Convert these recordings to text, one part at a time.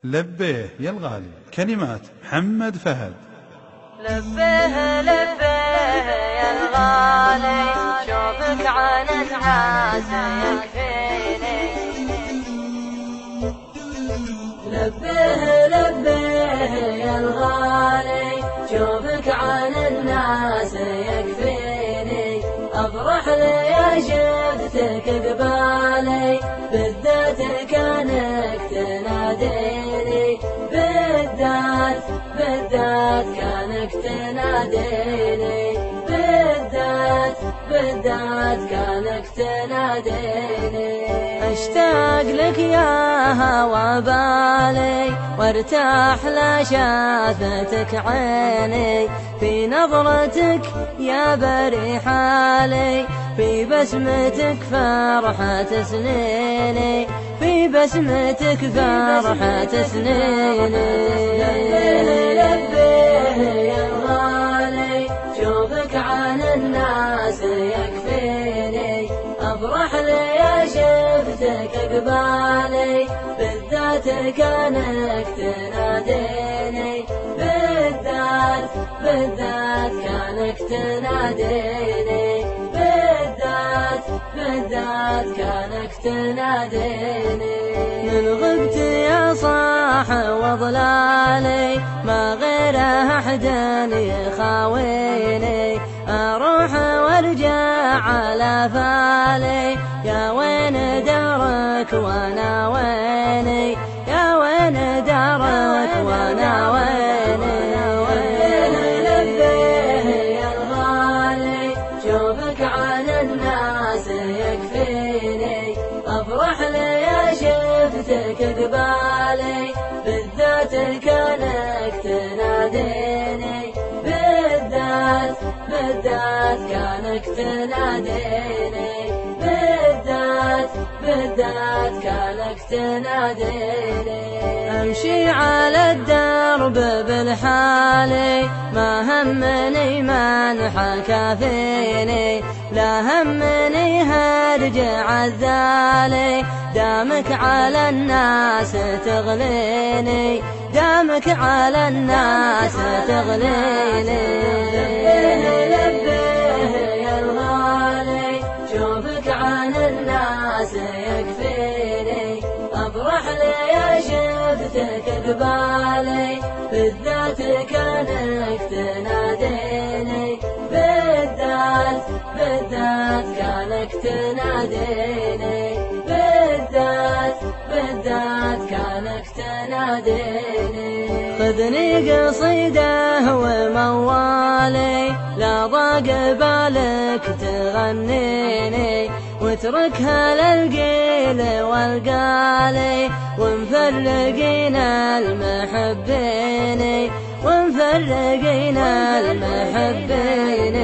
لبيه يا الغالي، كلمات محمد فهد. لبيه لبيه يا الغالي، شوفك عن الناس يكفيني. لبيه لبيه يا الغالي، شوفك عن الناس يكفيني. افرح لي شفتك قبالي، بالذات كانك تناديني. بالذات كانك تناديني. بالذات كانك تناديني. اشتاق لك يا هوى بالي، وارتاح لشافتك عيني. في نظرتك يا بري حالي، في بسمتك فرحة سنيني. في بسمتك فرحة سنيني. لبيه يا الغالي، شوفك عن الناس يكفيني. افرح لي شفتك قبالي، بالذات كانك تناديني. بالذات كانك تناديني. بالذات كانك تناديني. من غبت يا صاح وضلالي، ما غير أحد يخاويني. أروح وارجع على فالي، يا وين دارك وانا ويني. يا وين دارك وانا ويني. لبيه يا الغالي، شوفك عن الناس يكفيني. افرح لي شفتك قبالي، بالذات كانك تناديني. بالذات كانك تناديني. بالذات كانك تناديني. امشي على الدرب بالحالي، ما همني من حكى فيني. لا همني هرجع الذالي، دامك على الناس تغليني. دامك على الناس تغليني. لبيه يا الغالي، شوفك عن الناس يكفيني. افرح لي شفتك قبالي، بالذات كانك تناديني. بالذات كانك تناديني. بالذات كانك تناديني. خذني قصيده وموالي، لا ضاق بالك تغنيني. واتركها للقيل والقالي، ومفرقين المحبين. ومفرقين المحبين.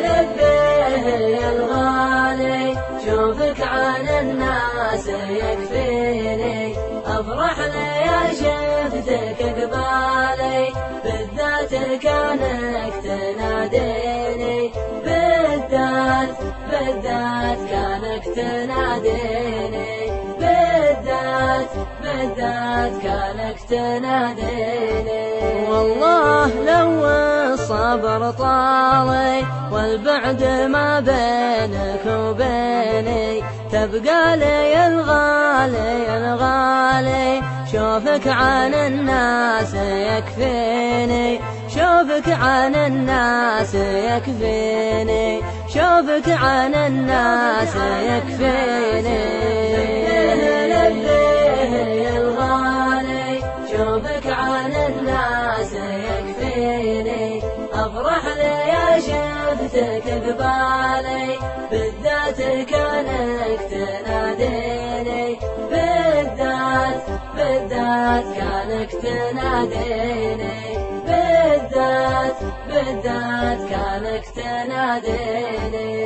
لبيه يا الغالي، شوفك عن الناس يكفيني. افرح لي شفتك قبالي، بالذات كانك تناديني. بالذات كانك تناديني. بالذات كانك تناديني. والله لو الصبر طالي، والبعد ما بينك وبيني، تبقى لي الغالي. شوفك عن الناس يكفيني. شوفك عن الناس يكفيني. شوفك عن الناس يكفيني. لبيه يا الغالي، شوفك عن الناس يكفيني. افرح لي شفتك قبالي، بالذات كانك تناديني. بالذات كانك تناديني. بالذات كانك تناديني.